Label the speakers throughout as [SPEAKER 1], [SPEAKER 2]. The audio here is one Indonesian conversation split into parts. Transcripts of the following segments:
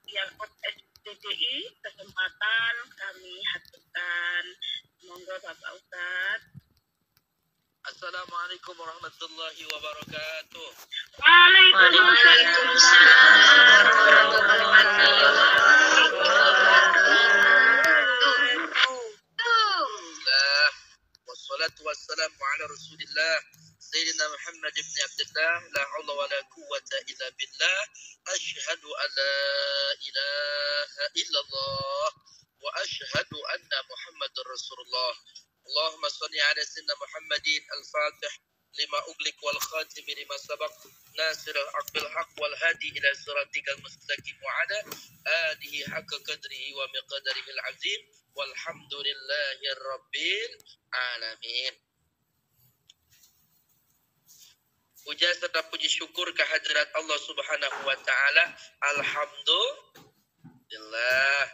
[SPEAKER 1] Yang SDDI kesempatan kami haturkan. Monggo Bapak Ustaz.
[SPEAKER 2] Assalamualaikum warahmatullahi wabarakatuh.
[SPEAKER 1] Waalaikumsalam warahmatullahi
[SPEAKER 2] Alhamdulillah wassalatu wassalamu ala Rasulillah Sayyidina Muhammad ibn Abdullah la haula wa la quwwata illa billah asyhadu an la ilaha illallah wa asyhadu anna Muhammadar Rasulullah. Allahumma shalli ala sayyidina Muhammadin al-Fatih lima uglik wal khatim lima sabaq nasir al-haq bil haq wal hadi ila siratikal mustaqim wa ala alihi haqqa qadrihi wa miqdarihi al-azim walhamdulillahi rabbil alamin. Puja serta puji syukur kehadirat Allah Subhanahu wa taala. Alhamdulillah.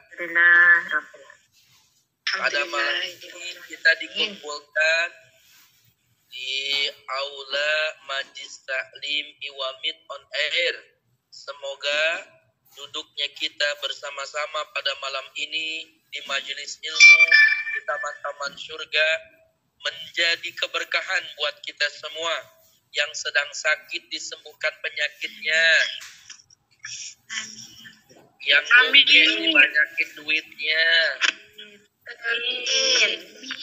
[SPEAKER 2] Pada malam ini kita dikumpulkan di Aula Majlis Taklim Iwamid on Air. Semoga duduknya kita bersama-sama pada malam ini di majelis ilmu di taman-taman surga menjadi keberkahan buat kita semua. Yang sedang sakit disembuhkan penyakitnya, yang mungkin dibanyakin duitnya,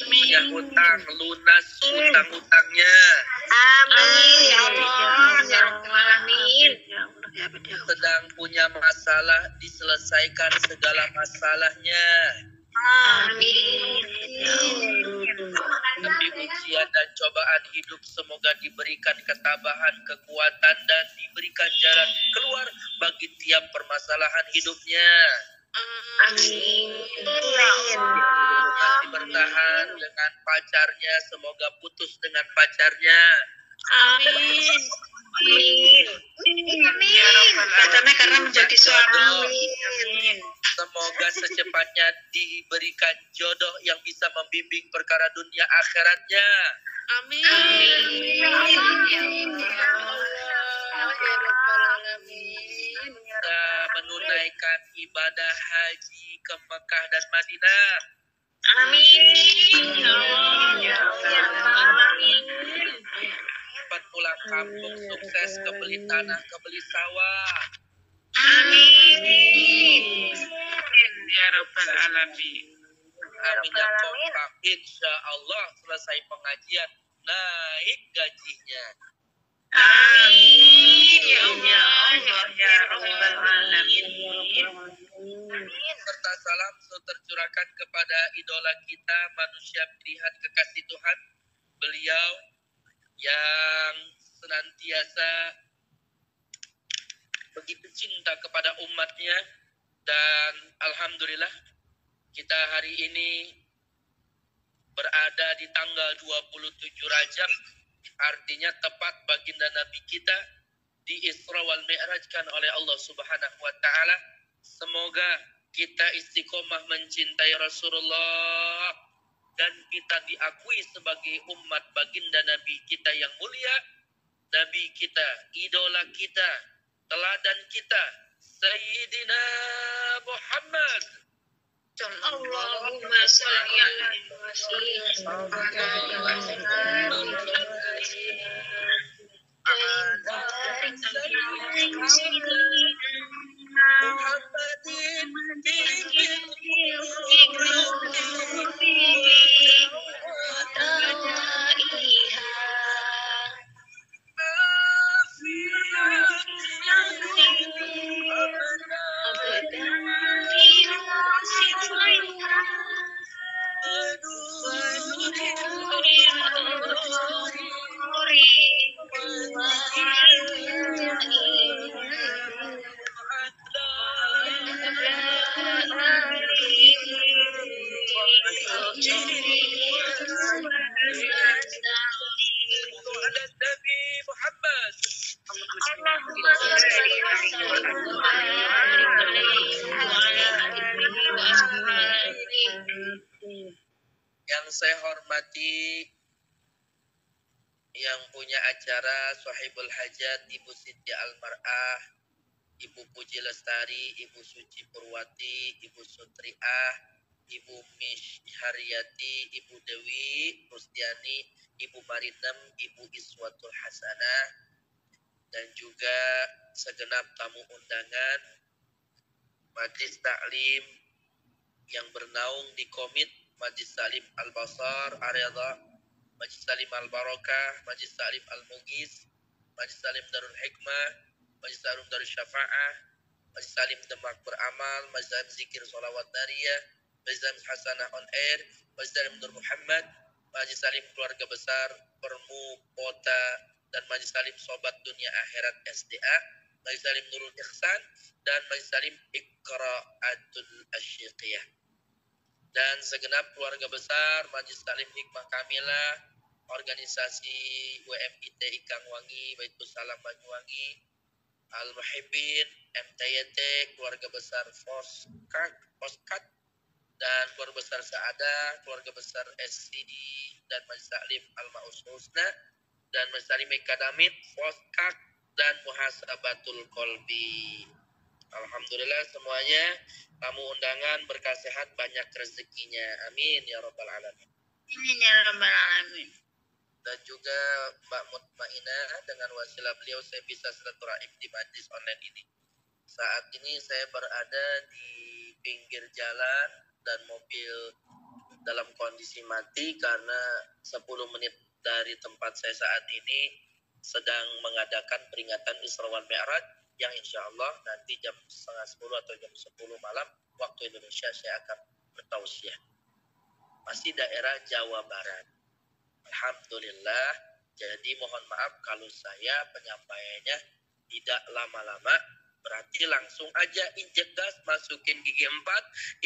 [SPEAKER 2] punya hutang lunas hutang-hutangnya,
[SPEAKER 1] Amin.
[SPEAKER 2] sedang punya masalah diselesaikan segala masalahnya.
[SPEAKER 1] Amin.
[SPEAKER 2] Demi ujian dan cobaan hidup semoga diberikan ketabahan, kekuatan dan diberikan jalan keluar bagi tiap permasalahan hidupnya.
[SPEAKER 1] Amin.
[SPEAKER 2] Masih bertahan dengan pacarnya, semoga putus dengan pacarnya.
[SPEAKER 1] Amin. Pacarnya karena menjadi suami. Amin.
[SPEAKER 2] Semoga secepatnya diberikan jodoh yang bisa membimbing perkara dunia akhiratnya.
[SPEAKER 1] Amin.
[SPEAKER 2] Kita menunaikan ibadah haji ke Mekah dan Madinah.
[SPEAKER 1] Amin.
[SPEAKER 2] Cepat pulang kampung sukses, kebeli tanah, kebeli sawah.
[SPEAKER 1] Amin.
[SPEAKER 3] Ya Rabbal Alamin.
[SPEAKER 2] Amin ya kompak. Insya Allah selesai pengajian naik gajinya.
[SPEAKER 1] Amin.
[SPEAKER 3] Ya Allah, ya Rabbal Alamin.
[SPEAKER 2] Serta salam tercurahkan kepada idola kita, manusia pilihan kekasih Tuhan, beliau yang senantiasa begitu cinta kepada umatnya. Dan alhamdulillah kita hari ini berada di tanggal 27 Rajab, artinya tepat baginda Nabi kita di Isra wal Mi'rajkan oleh Allah Subhanahu wa taala. Semoga kita istiqomah mencintai Rasulullah dan kita diakui sebagai umat baginda Nabi kita yang mulia, Nabi kita, idola kita, teladan kita, Sayyidina Muhammad.
[SPEAKER 1] Allahumma sholli ala
[SPEAKER 2] Muhammadin على النبي محمد.
[SPEAKER 1] اللهم صل
[SPEAKER 2] Yang saya hormati yang punya acara Sohibul Hajat, Ibu Siti Almar'ah, Ibu Puji Lestari, Ibu Suci Purwati, Ibu Sutriah, Ibu Mish Haryati, Ibu Dewi Rustiani, Ibu Marinem, Ibu Iswatul Hasanah, dan juga segenap tamu undangan Majelis Taklim yang bernaung di Komit Majelis Taklim Al-Basar, Aridha, Majelis Taklim Al-Barakah, Majelis Taklim Al-Mughis, Majelis Taklim Darul Hikmah, Majelis Taklim Darul Syafa'ah, Majelis Taklim Demak Beramal, Majelis Taklim Zikir Sholawat Nariyah, Majelis Taklim Hasanah On Air, Majelis Taklim Nur Muhammad, Majelis Taklim Keluarga Besar Permu Kota, dan Majelis Taklim Sobat Dunia Akhirat SDA, Majelis Taklim Nurul Ihsan, dan Majelis Taklim Iqra'atul Asyiqiyah. Dan segenap keluarga besar Majelis Taklim Hikmah Kamilah, organisasi WMIT Ikang Wangi, Baitul Salam Banyuwangi, Al-Muhibbin, MTYT, keluarga besar Foskat, dan keluarga besar Sa'adah, keluarga besar SCD, dan Majelis Taklim Al-Ma'us Husna, dan Majelis Taklim Akademit, Foskat, dan Muhasabatul Kolbi. Alhamdulillah semuanya, tamu undangan berkah sehat, banyak rezekinya. Amin ya rabbal alamin.
[SPEAKER 1] Amin ya rabbal alamin.
[SPEAKER 2] Dan juga Mbak Mutmainah, dengan wasilah beliau saya bisa silaturahim di majlis online ini. Saat ini saya berada di pinggir jalan dan mobil dalam kondisi mati karena 10 menit dari tempat saya saat ini sedang mengadakan peringatan Isra wal Mi'raj yang insya Allah nanti jam 9:30 atau jam 10 malam waktu Indonesia saya akan bertausiah. Masih daerah Jawa Barat. Alhamdulillah. Jadi mohon maaf kalau saya penyampaiannya tidak lama-lama. Berarti langsung aja injek gas, masukin gigi 4,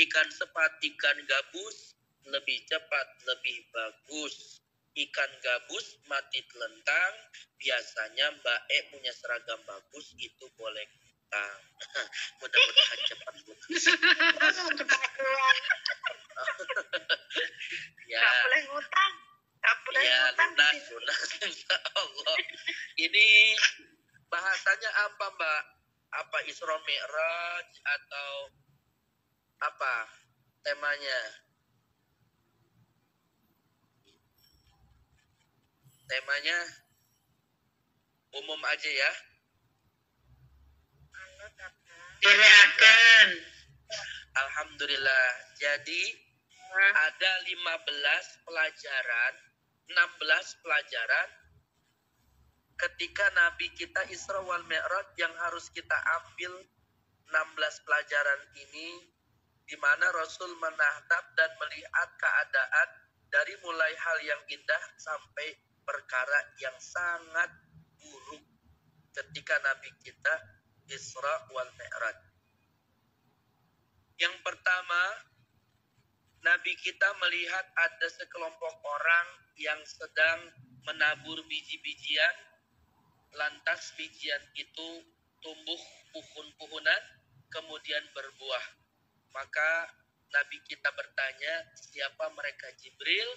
[SPEAKER 2] ikan sepat, ikan gabus, lebih cepat, lebih bagus. Ikan gabus mati telentang, biasanya Mbak E punya seragam bagus, itu boleh ngutang. Mudah-mudahan cepat putus. Ya.
[SPEAKER 1] Gak boleh ngutang. Gak boleh
[SPEAKER 2] Ya,
[SPEAKER 1] ngutang.
[SPEAKER 2] lunas, insya Allah. Ini bahasanya apa Mbak? Apa Isra Mi'raj atau apa temanya? Temanya umum aja ya.
[SPEAKER 1] Diriakan.
[SPEAKER 2] Alhamdulillah. Jadi ada 15 pelajaran, 16 pelajaran ketika Nabi kita Isra wal Mi'raj yang harus kita ambil 16 pelajaran ini, di mana Rasul menatap dan melihat keadaan dari mulai hal yang indah sampai perkara yang sangat buruk ketika Nabi kita Isra wal Mi'raj. Yang pertama, Nabi kita melihat ada sekelompok orang yang sedang menabur biji-bijian, lantas bijian itu tumbuh puhun-puhunan, kemudian berbuah. Maka Nabi kita bertanya, siapa mereka? Jibril.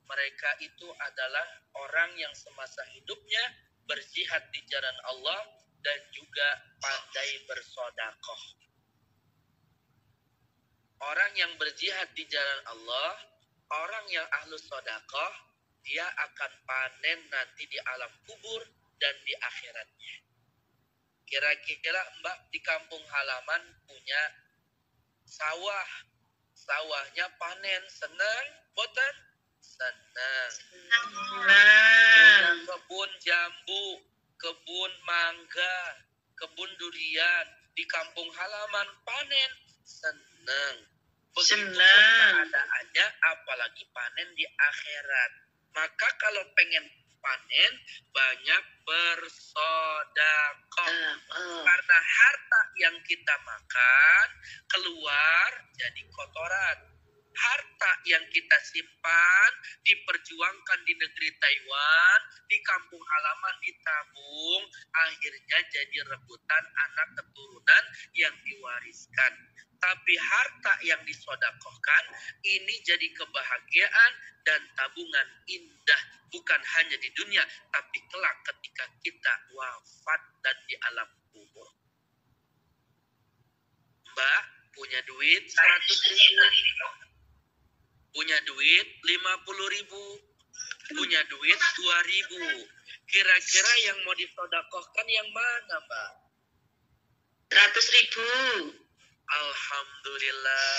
[SPEAKER 2] Mereka itu adalah orang yang semasa hidupnya berjihad di jalan Allah dan juga pandai bersodakoh. Orang yang berjihad di jalan Allah, orang yang ahlus sodakoh, dia akan panen nanti di alam kubur dan di akhiratnya. Kira-kira Mbak di kampung halaman punya sawah. Sawahnya panen, senang, boten? Senang. Punya kebun jambu, kebun mangga, kebun durian, di kampung halaman panen, senang. Begitu keadaannya, apalagi panen di akhirat. Maka kalau pengen panen, banyak bersodakoh. Karena harta yang kita makan keluar jadi kotoran. harta yang kita simpan, diperjuangkan di negeri Taiwan, di kampung halaman ditabung, akhirnya jadi rebutan anak keturunan yang diwariskan. Tapi harta yang disodakohkan ini jadi kebahagiaan dan tabungan indah, bukan hanya di dunia, tapi kelak ketika kita wafat dan di alam kubur. Mbak punya duit 100.000, punya duit 50.000, punya duit 2.000. Kira-kira yang mau disodakohkan yang mana, Mbak?
[SPEAKER 3] 100.000.
[SPEAKER 2] Alhamdulillah.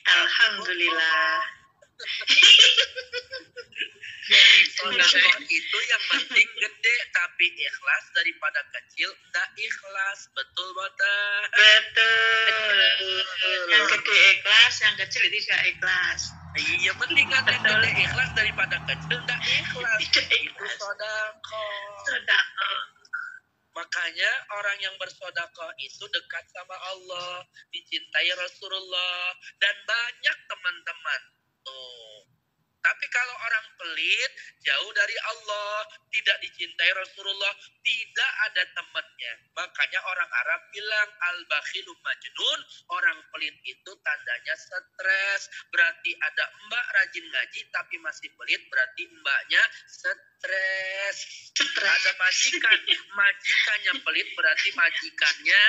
[SPEAKER 3] Alhamdulillah.
[SPEAKER 2] Sodakoh itu yang penting gede tapi ikhlas daripada kecil tidak ikhlas. Betul, Bota?
[SPEAKER 3] Betul. Yang gede ikhlas, yang kecil tidak ikhlas.
[SPEAKER 2] Iya, mendingan yang gede ikhlas daripada kecil tidak ikhlas. Itu sodakoh.
[SPEAKER 3] Sedekah.
[SPEAKER 2] Makanya orang yang bersodakoh itu dekat sama Allah, dicintai Rasulullah, dan banyak teman-teman. Tuh. Tapi kalau orang pelit, jauh dari Allah, tidak dicintai Rasulullah, tidak ada temannya. Makanya orang Arab bilang, al-bakhilu majnun, orang pelit itu tandanya stres. Berarti ada mbak rajin ngaji, tapi masih pelit, berarti mbaknya stres. Ada majikan, majikannya pelit, berarti majikannya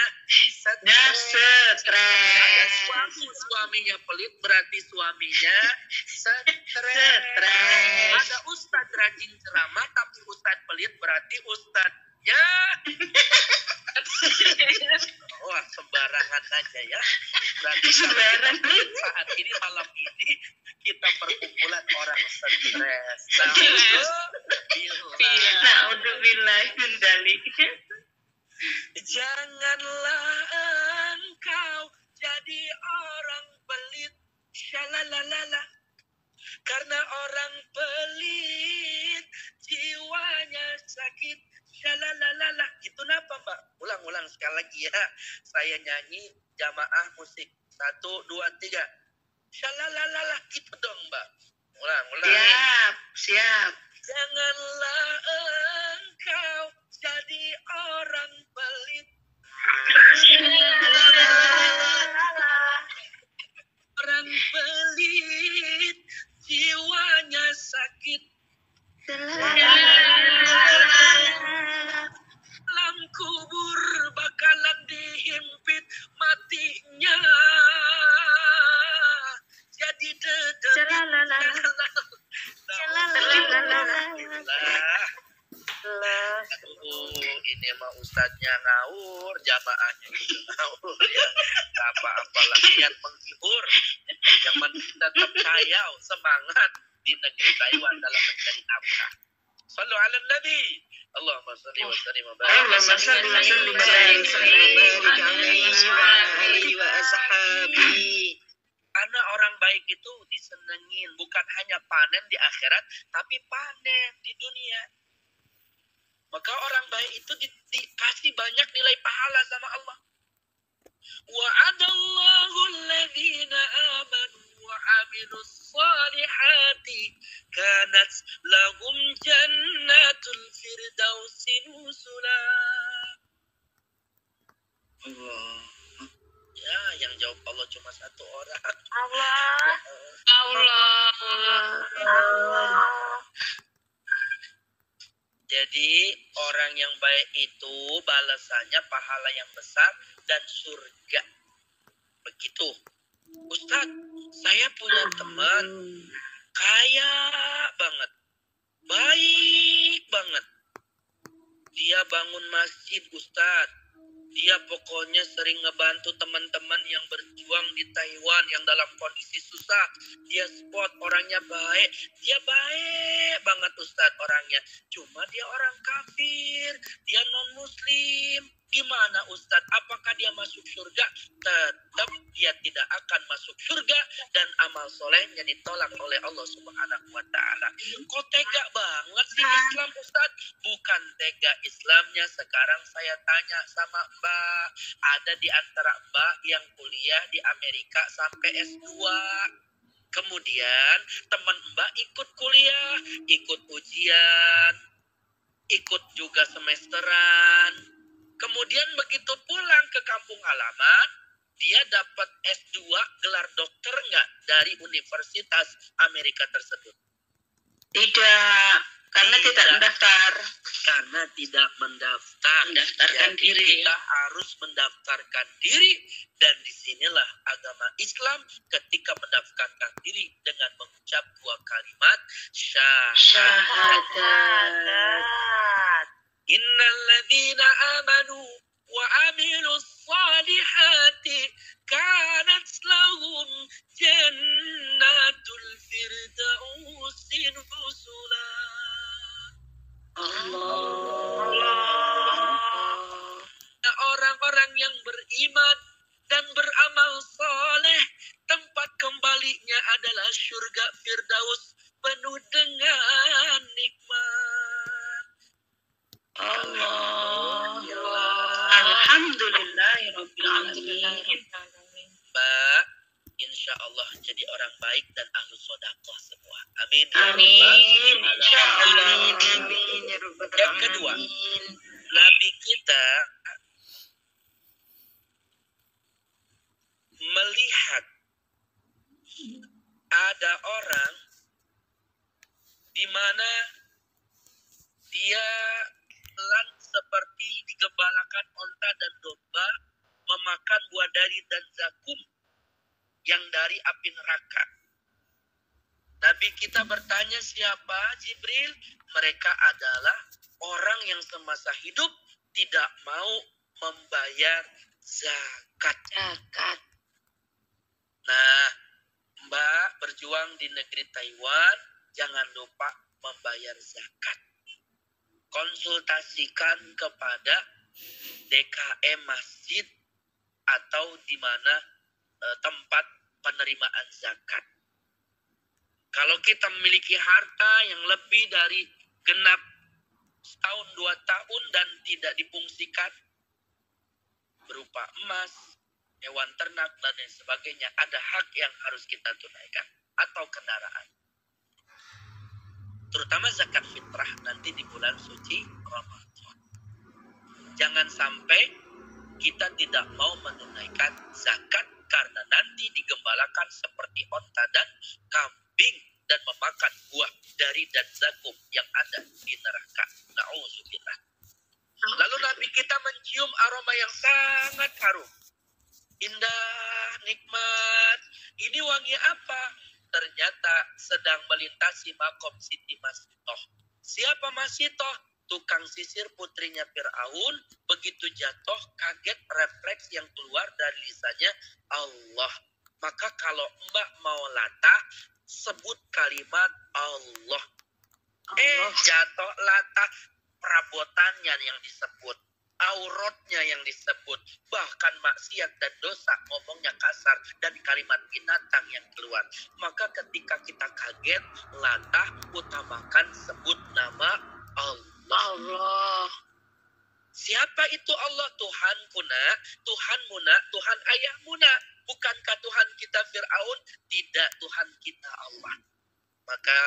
[SPEAKER 2] stres. Ada suami, suaminya pelit, berarti suaminya stres. Ada ustadz rajin ceramah, tapi ustadz pelit, berarti ustadznya wah sembarangan aja ya. Berarti saat ini malam ini kita perkumpulan orang stres.
[SPEAKER 3] Na'udzubillah min dzalik.
[SPEAKER 2] Janganlah engkau jadi orang pelit, shalalalala. Karena orang pelit jiwanya sakit, shalalalala. Itu kenapa, Mbak? Ulang-ulang sekali lagi ya. Saya nyanyi jamaah musik. 1, 2, 3. Shalalalala. Gitu dong, Mbak. Ulang.
[SPEAKER 3] Siap.
[SPEAKER 2] Janganlah engkau jadi orang pelit. Orang pelit jiwanya sakit. Dalam kubur bakalan dihimpit matinya. Jadi ini mah ustadznya ngawur, jamaahnya juga ngawur ya. Apa-apalah niat menghibur. Yang penting tetap kayau, semangat di negeri Taiwan dalam mencari nafkah. Sallu ala Nabi. Allahumma salli wa sallim wa barik.
[SPEAKER 3] Allahumma salli wa sallim wa barik wa ashabi.
[SPEAKER 2] Karena orang baik itu disenengin, bukan hanya panen di akhirat, tapi panen di dunia. Maka orang baik itu dikasih banyak nilai pahala sama Allah. Wa'adallahu alladhina amanu wa 'amilus salihati kanat lahum jannatul firdausi nuzula. Allah. Ya, yang jawab Allah cuma satu orang. Allah. Jadi orang yang baik itu balasannya pahala yang besar dan surga. Begitu. Ustadz, saya punya teman kaya banget. Baik banget. Dia bangun masjid, Ustadz. Dia pokoknya sering ngebantu teman-teman yang berjuang di Taiwan yang dalam kondisi susah. Dia support, orangnya baik. Dia baik banget Ustadz orangnya. Cuma dia orang kafir, dia non-muslim. Gimana Ustadz? Apakah dia masuk surga? Tetap dia tidak akan masuk surga dan amal solehnya ditolak oleh Allah Subhanahu wa Ta'ala. Kok tega banget sih Islam Ustadz? Bukan tega Islamnya. Sekarang saya tanya sama Mbak, ada di antara Mbak yang kuliah di Amerika sampai S2. Kemudian teman Mbak ikut kuliah, ikut ujian, ikut juga semesteran. Kemudian begitu pulang ke kampung halaman, dia dapat S2 gelar dokter nggak dari Universitas Amerika tersebut?
[SPEAKER 3] Tidak, karena tidak mendaftar.
[SPEAKER 2] Karena tidak mendaftar.
[SPEAKER 3] Mendaftarkan
[SPEAKER 2] Jadi
[SPEAKER 3] diri.
[SPEAKER 2] kita harus mendaftarkan diri. Dan disinilah agama Islam ketika mendaftarkan diri dengan mengucap dua kalimat syahadat. Innal ladzina amanu wa amilus salihati kanat lahum jannatul firdausi nuzula. Orang-orang yang beriman dan beramal soleh, tempat kembalinya adalah surga Firdaus penuh dengan nikmat.
[SPEAKER 3] Alhamdulillahirrabbilalamin.
[SPEAKER 2] Mbak, insya Allah jadi orang baik dan ahlu sodakoh semua. Amin.
[SPEAKER 3] Amin. Insya Allah.
[SPEAKER 1] Amin. Ya Rabbal
[SPEAKER 2] Yang kedua,
[SPEAKER 1] Alamin.
[SPEAKER 2] Nabi kita melihat ada orang di mana dia pelan seperti digembalakan onta dan domba, memakan buah dari dan zakum yang dari api neraka. Nabi kita bertanya, siapa Jibril? Mereka adalah orang yang semasa hidup tidak mau membayar zakat. Nah, Mbak berjuang di negeri Taiwan, jangan lupa membayar zakat. Konsultasikan kepada DKM masjid atau di mana tempat penerimaan zakat. Kalau kita memiliki harta yang lebih dari genap setahun 2 tahun dan tidak difungsikan, berupa emas, hewan ternak, dan lain sebagainya, ada hak yang harus kita tunaikan. Atau kendaraan. Terutama zakat fitrah nanti di bulan suci Ramadan. Jangan sampai kita tidak mau menunaikan zakat karena nanti digembalakan seperti onta dan kambing dan memakan buah dari dan zakum yang ada di neraka. Na'udzubillah. Lalu Nabi kita mencium aroma yang sangat harum. Indah, nikmat. Ini wangi apa? Ternyata sedang melintasi makom Siti Masitoh. Siapa Masitoh? Tukang sisir putrinya Fir'aun. Begitu jatuh, kaget, refleks yang keluar dari lisannya Allah. Maka kalau Mbak mau latah, sebut kalimat Allah. Jatuh latah, perabotannya yang disebut, auratnya yang disebut, bahkan maksiat dan dosa, ngomongnya kasar, dan kalimat binatang yang keluar. Maka ketika kita kaget, latah, utamakan sebut nama Allah. Siapa itu Allah? Tuhanku nak, Tuhanmu nak, Tuhan ayahmu nak. Bukankah Tuhan kita Fir'aun? Tidak, Tuhan kita Allah. Maka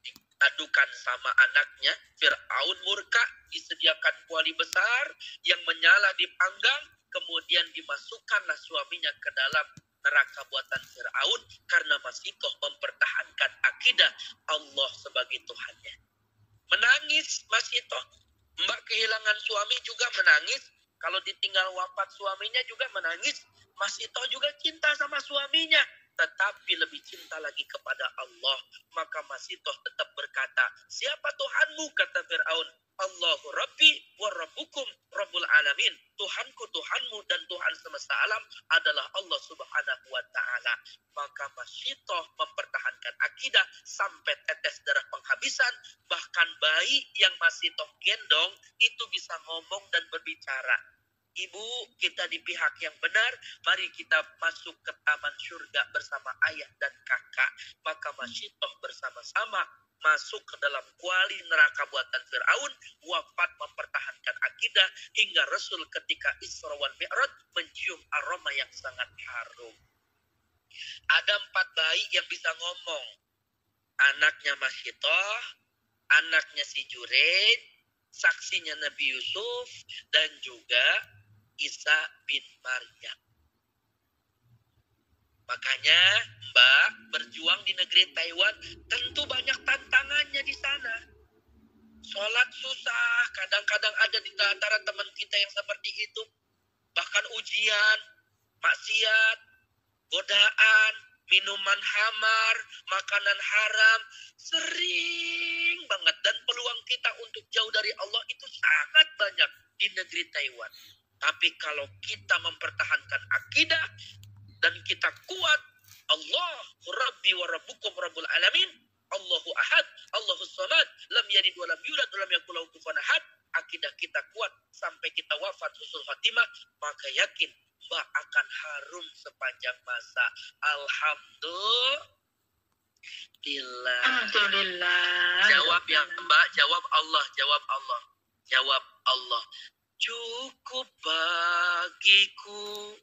[SPEAKER 2] diadukan sama anaknya, Fir'aun murka, disediakan kuali besar yang menyala dipanggang, kemudian dimasukkanlah suaminya ke dalam neraka buatan Fir'aun karena masih mempertahankan akidah Allah sebagai Tuhannya. Menangis masih Mbak kehilangan suami juga menangis. Kalau ditinggal wafat suaminya juga menangis. Masih juga cinta sama suaminya. Tetapi lebih cinta lagi kepada Allah. Maka masih tetap berkata, siapa Tuhanmu? Kata Fir'aun. Allahu Rabbi wa Rabbukum Rabbul Alamin. Tuhanku, Tuhanmu, dan Tuhan semesta alam adalah Allah Subhanahu wa Ta'ala. Maka Masitoh mempertahankan akidah sampai tetes darah penghabisan. Bahkan bayi yang Masitoh gendong itu bisa ngomong dan berbicara. Ibu, kita di pihak yang benar. Mari kita masuk ke taman surga bersama ayah dan kakak. Maka Masyitoh bersama-sama masuk ke dalam kuali neraka buatan Fir'aun, wafat mempertahankan akidah, hingga Rasul ketika Isra wal Mi'raj mencium aroma yang sangat harum. Ada 4 bayi yang bisa ngomong. Anaknya Masyitoh, anaknya si Jureid, saksinya Nabi Yusuf, dan juga Isa bin Maryam. Makanya Mbak berjuang di negeri Taiwan tentu banyak tantangannya di sana. Sholat susah, kadang-kadang ada di antara teman kita yang seperti itu. Bahkan ujian, maksiat, godaan, minuman hamar, makanan haram, sering banget. Dan peluang kita untuk jauh dari Allah itu sangat banyak di negeri Taiwan. Tapi kalau kita mempertahankan akidah dan kita kuat, Allahu Rabbi wa Rabbukum Rabbul Alamin, Allahu Ahad, Allahus Samad, lam yalid wa lam yulad wa lam yakul lahu kufuwan ahad. Akidah kita kuat sampai kita wafat husnul khatimah, maka yakin Mbak akan harum sepanjang masa. Alhamdulillah. Jawab yang Mbak, jawab Allah, jawab Allah. Jawab Allah. Cukup bagiku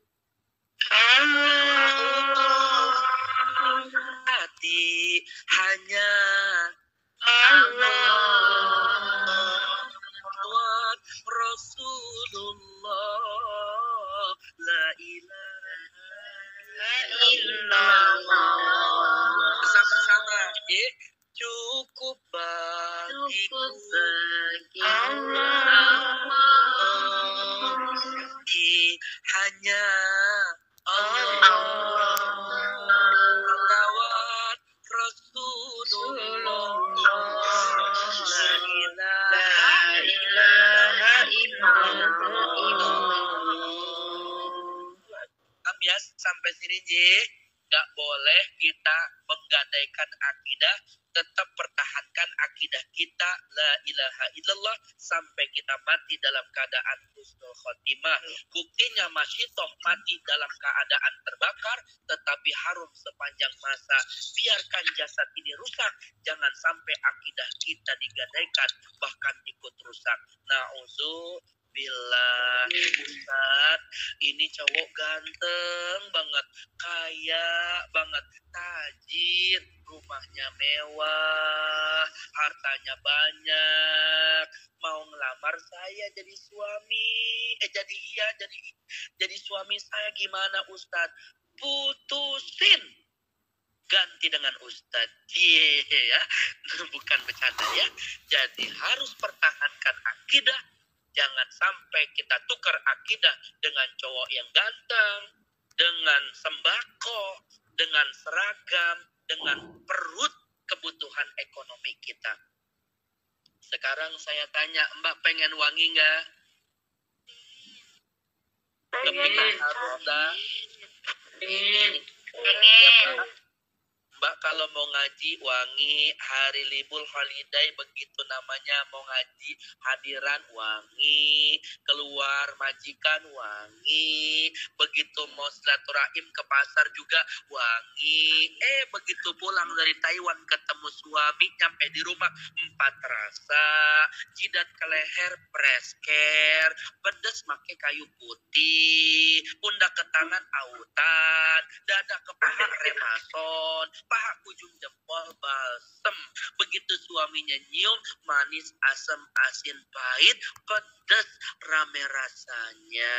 [SPEAKER 2] hati hanya Allah, Rasulullah, la ilaha illallah. Bersama-sama, ya. Cukup bagiku Allah, hanya Allah, salawat Rasulullah, la ilaha illallah. Ya, sampai sini Ji. Gak boleh kita menggadaikan akidah, tetap pertahankan akidah kita la ilaha illallah sampai kita mati dalam keadaan husnul khotimah. Buktinya Masyitoh mati dalam keadaan terbakar tetapi harum sepanjang masa. Biarkan jasad ini rusak, jangan sampai akidah kita digadaikan bahkan ikut rusak. Na'udzubillah. Ustaz, ini cowok ganteng banget, kaya banget, tajir, rumahnya mewah, hartanya banyak, mau ngelamar saya jadi suami, jadi suami saya. Gimana Ustaz? Putusin, ganti dengan Ustaz. Ya, bukan bercanda ya. Jadi harus pertahankan akidah. Jangan sampai kita tukar akidah dengan cowok yang ganteng, dengan sembako, dengan seragam, dengan perut kebutuhan ekonomi kita. Sekarang saya tanya, Mbak pengen wangi nggak? Pengen. Mbak kalau mau ngaji wangi, hari libur holiday begitu namanya, mau ngaji hadiran wangi, keluar majikan wangi, begitu mau silaturahim ke pasar juga wangi. Begitu pulang dari Taiwan ketemu suami, nyampe di rumah 4 rasa, jidat ke leher presker, pedes pakai kayu putih, pundak ke tangan autan, dada ke paha remason, paha ujung jempol balsem. Begitu suaminya nyium, manis, asam, asin, pahit, pedas, rame rasanya.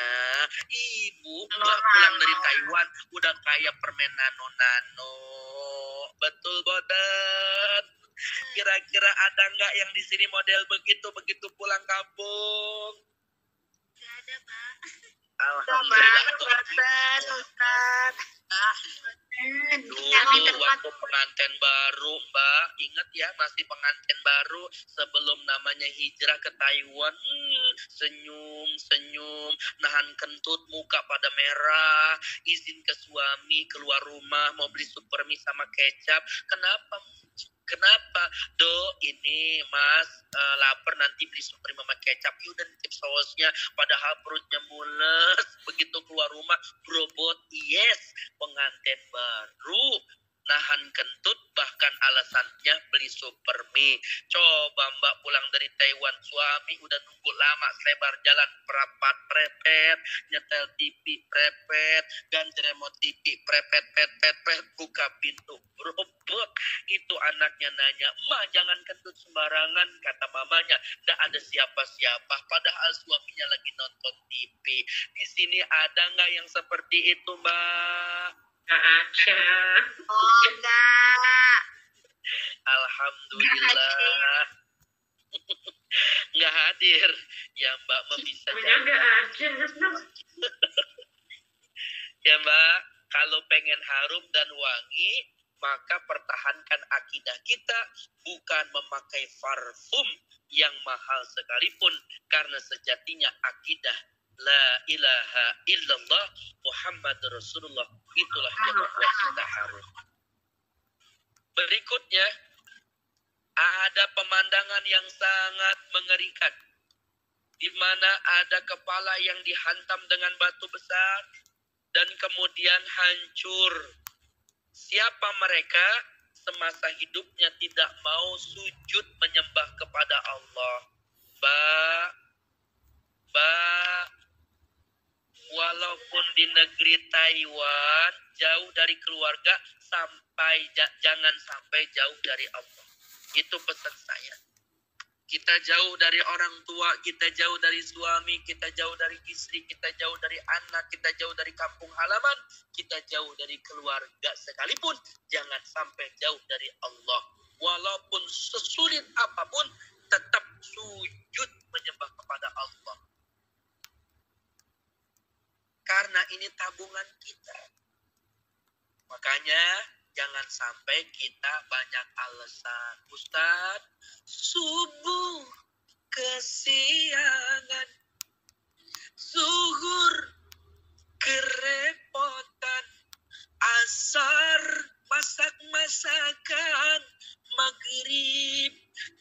[SPEAKER 2] Ibu Mbak pulang dari Taiwan udah kayak permen nano-nano. Betul bodet. Kira-kira ada nggak yang di sini model begitu pulang kampung?
[SPEAKER 1] Gak ada, Pak.
[SPEAKER 2] Alhamdulillah. Dulu waktu pengantin baru, Mbak, ingat ya, masih pengantin baru sebelum namanya hijrah ke Taiwan, senyum, nahan kentut, muka pada merah, izin ke suami keluar rumah mau beli supermi sama kecap. Kenapa? Kenapa? Ini mas lapar nanti beli supreme sama kecap. Yuk dan tip sausnya. Padahal perutnya mules. Begitu keluar rumah, berbobot. Yes, pengantin baru. Nahan kentut, bahkan alasannya beli supermie. Coba mbak pulang dari Taiwan, suami udah nunggu lama selebar jalan perapat prepet, nyetel TV prepet, ganti remote TV prepet, buka pintu robot. Itu anaknya nanya, "Ma, jangan kentut sembarangan," kata mamanya. "Nggak ada siapa-siapa." Padahal suaminya lagi nonton TV. Di sini ada nggak yang seperti itu, Mbak?
[SPEAKER 3] Nggak ada.
[SPEAKER 1] Oh, enggak.
[SPEAKER 2] Alhamdulillah. Nggak hadir. Ya Mbak bisa
[SPEAKER 3] Namanya nggak ada.
[SPEAKER 2] Ya Mbak, kalau pengen harum dan wangi, maka pertahankan akidah kita, bukan memakai parfum yang mahal sekalipun, karena sejatinya akidah la ilaha illallah Muhammad Rasulullah itulah yang membuat kita harum. Berikutnya, ada pemandangan yang sangat mengerikan, di mana ada kepala yang dihantam dengan batu besar dan kemudian hancur. Siapa mereka? Semasa hidupnya tidak mau sujud menyembah kepada Allah. Walaupun di negeri Taiwan, jauh dari keluarga, jangan sampai jauh dari Allah. Itu pesan saya. Kita jauh dari orang tua, kita jauh dari suami, kita jauh dari istri, kita jauh dari anak, kita jauh dari kampung halaman, kita jauh dari keluarga sekalipun, jangan sampai jauh dari Allah. Walaupun sesulit apapun, tetap sujud menyembah kepada Allah. Karena ini tabungan kita. Makanya jangan sampai kita banyak alasan. Ustaz, subuh kesiangan, zuhur kerepotan, asar masak-masakan, maghrib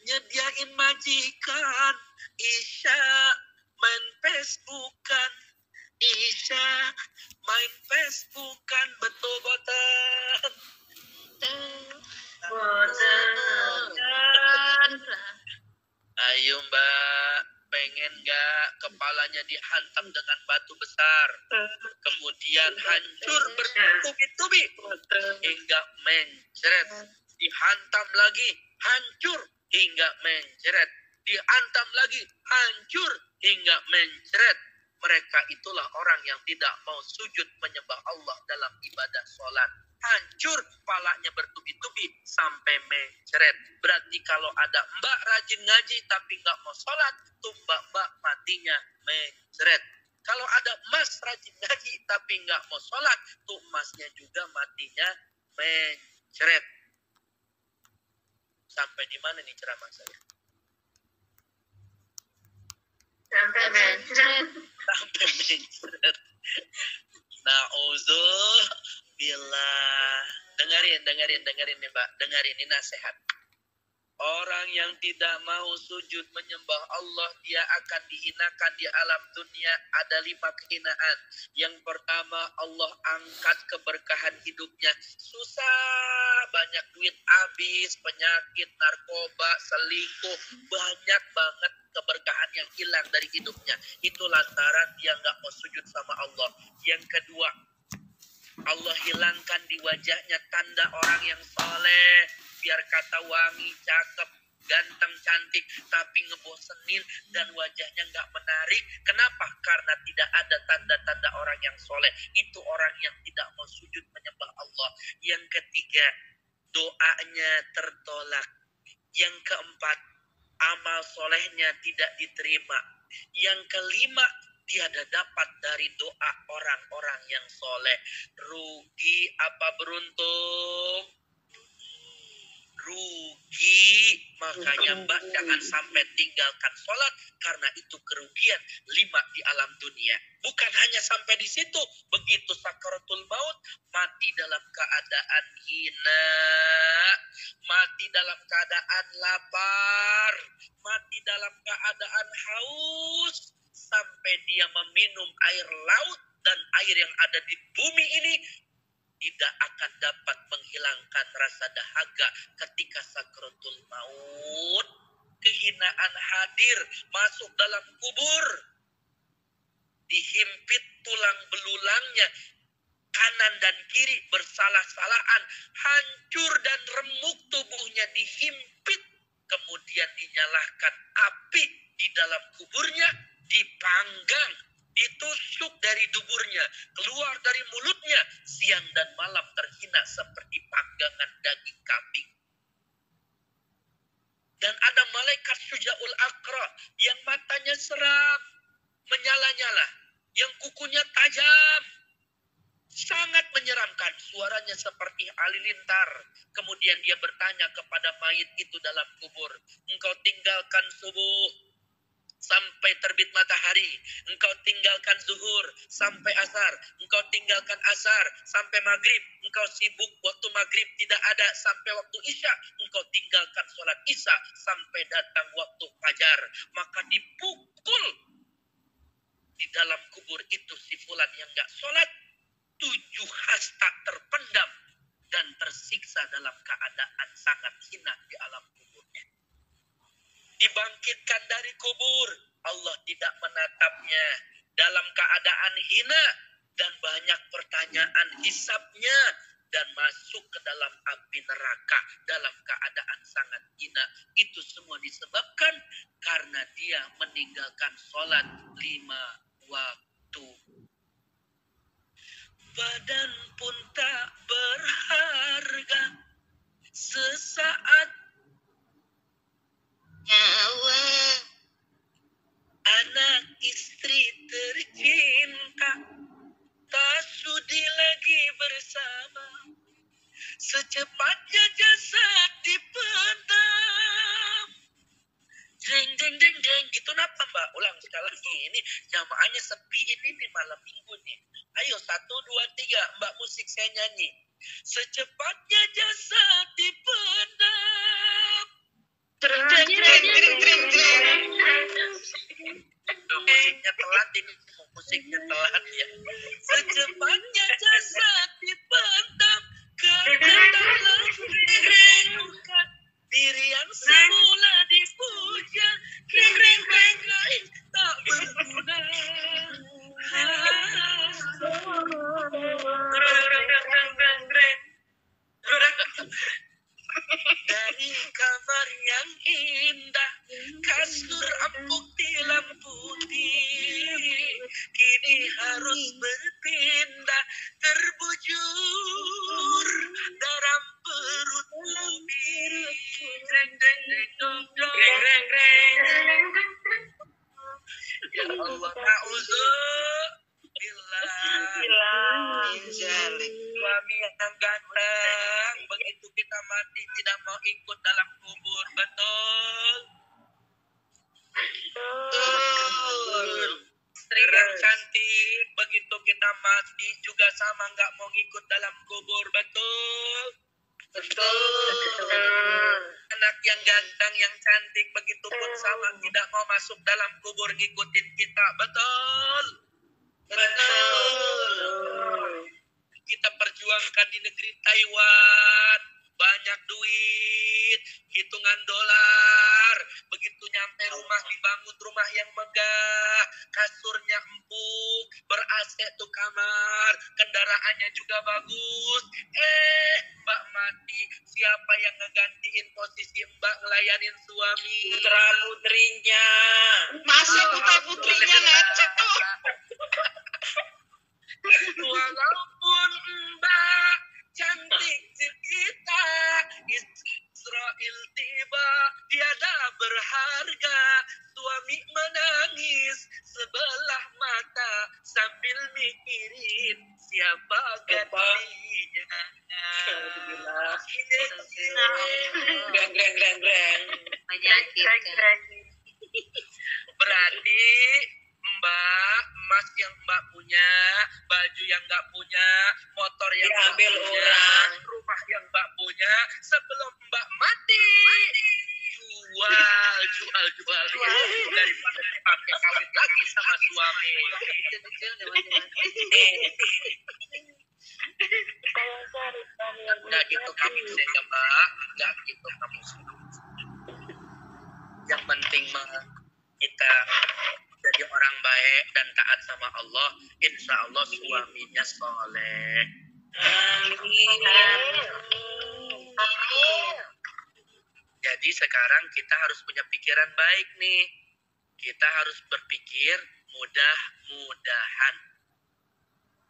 [SPEAKER 2] nyediain majikan, isya main Facebookan, isya main Facebookan, betul botan. Ayo Mbak, pengen gak kepalanya dihantam dengan batu besar, kemudian hancur bertubi-tubi hingga mencret, dihantam lagi, hancur hingga mencret, dihantam lagi, hancur hingga mencret. Mereka itulah orang yang tidak mau sujud menyembah Allah dalam ibadah sholat. Hancur, palanya bertubi-tubi sampai mencret. Berarti kalau ada mbak rajin ngaji tapi nggak mau sholat, tuh mbak matinya mencret. Kalau ada mas rajin ngaji tapi nggak mau sholat, tuh masnya juga matinya mencret. Sampai di mana nih ceramah saya?
[SPEAKER 3] Sampai mencret.
[SPEAKER 2] Sampai mencret. Na'udzubillah. Dengerin nih Mbak. Dengerin ini nasihat. Orang yang tidak mau sujud menyembah Allah, dia akan dihinakan di alam dunia. Ada 5 kehinaan. Yang pertama, Allah angkat keberkahan hidupnya. Susah, banyak duit habis, penyakit, narkoba, selingkuh, banyak banget keberkahan yang hilang dari hidupnya. Itu lantaran dia nggak mau sujud sama Allah. Yang kedua, Allah hilangkan di wajahnya tanda orang yang soleh, biar kata wangi, cakep, ganteng, cantik, tapi ngebosenin dan wajahnya nggak menarik. Kenapa? Karena tidak ada tanda-tanda orang yang soleh. Itu orang yang tidak mau sujud menyembah Allah. Yang ketiga, doanya tertolak. Yang keempat, amal solehnya tidak diterima. Yang kelima, tiada dapat dari doa orang-orang yang soleh. Rugi apa beruntung? Rugi. Makanya Mbak jangan sampai tinggalkan sholat, karena itu kerugian 5 di alam dunia. Bukan hanya sampai di situ, begitu sakaratul maut, mati dalam keadaan hina, mati mati dalam keadaan lapar, mati dalam keadaan haus, sampai dia meminum air laut dan air yang ada di bumi ini tidak akan dapat menghilangkan rasa dahaga ketika sakratul maut. Kehinaan hadir masuk dalam kubur, dihimpit tulang belulangnya, kanan dan kiri bersalah-salahan, hancur dan remuk tubuhnya dihimpit, kemudian dinyalakan api di dalam kuburnya, dipanggang, ditusuk dari duburnya, keluar dari mulutnya, siang dan malam terhina seperti panggangan daging kambing. Dan ada malaikat Syuja'ul Aqra yang matanya seram, menyala-nyala, yang kukunya tajam, sangat menyeramkan, suaranya seperti halilintar. Kemudian dia bertanya kepada mayit itu dalam kubur, engkau tinggalkan subuh sampai terbit matahari, engkau tinggalkan zuhur sampai asar, engkau tinggalkan asar sampai maghrib, engkau sibuk waktu maghrib tidak ada sampai waktu isya, engkau tinggalkan sholat isya sampai datang waktu fajar. Maka dipukul di dalam kubur itu si fulan yang gak sholat, 7 hasta terpendam dan tersiksa dalam keadaan sangat hina di alam kuburnya. Dibangkitkan dari kubur, Allah tidak menatapnya dalam keadaan hina dan banyak pertanyaan hisabnya, dan masuk ke dalam api neraka dalam keadaan sangat hina. Itu semua disebabkan karena dia meninggalkan sholat 5 waktu. Badan pun tak berharga, sesaat
[SPEAKER 1] nyawa,
[SPEAKER 2] anak istri tercinta tak sudi lagi bersama, secepatnya jasad dipendam. Jeng jeng jeng jeng, gitu napa Mbak? Ulang sekali lagi, ini jamaahnya sepi ini nih malam minggu nih. Ayo 1, 2, 3, Mbak musik saya nyanyi. Secepatnya jasad dipendam.
[SPEAKER 1] jreng jreng jreng jreng jreng.
[SPEAKER 2] Musiknya telat ini, musiknya telat ya. Secepatnya jasad dipendam ke dalam luka, diri yang semula dipuja kini bangkai tak berguna. Dari kamar yang indah, kasur empuk tilam putih, kini harus berpindah, terbujur dalam perut bumi. Dreng dreng dreng dong dong.
[SPEAKER 3] Greng greng greng.
[SPEAKER 2] Ya Allah, na'udzubillah.
[SPEAKER 1] Injalik.
[SPEAKER 2] Suami yang ganteng, begitu kita mati tidak mau ikut dalam kubur, betul?
[SPEAKER 1] Betul.
[SPEAKER 2] Istri yang cantik, begitu kita mati juga sama nggak mau ikut dalam kubur, betul?
[SPEAKER 1] Betul.
[SPEAKER 2] Anak yang ganteng, yang cantik, begitu pun sama tidak mau masuk dalam kubur ngikutin kita, betul?
[SPEAKER 1] Betul.
[SPEAKER 2] Kita perjuangkan di negeri Taiwan, banyak duit, hitungan dolar, begitu nyampe rumah dibangun rumah yang megah, kasurnya empuk, ber-AC tuh kamar, kendaraannya juga bagus. Mbak mati, siapa yang ngegantiin posisi Mbak ngelayanin suami?
[SPEAKER 3] Putra putrinya.
[SPEAKER 1] Masa putra-putrinya lecet tuh.
[SPEAKER 2] Walaupun Mbak cantik cerita, Israel tiba tiada berharga, suami menangis sebelah mata sambil mikirin siapa gantinya.
[SPEAKER 3] Greng greng greng greng.
[SPEAKER 1] Menyakitkan.
[SPEAKER 2] Berarti Mbak, emas yang Mbak punya, baju yang nggak punya, motor yang Mbak
[SPEAKER 3] Diambil
[SPEAKER 2] punya,
[SPEAKER 3] orang.
[SPEAKER 2] rumah yang Mbak punya, Makanya sebelum Mbak mati, jual daripada dipakai kawin lagi sama suami. Nggak gitu kami sehingga Mbak, nggak gitu kamu. Yang penting mah kita jadi orang baik dan taat sama Allah, insya Allah suaminya soleh. Jadi sekarang kita harus punya pikiran baik nih. Kita harus berpikir mudah-mudahan.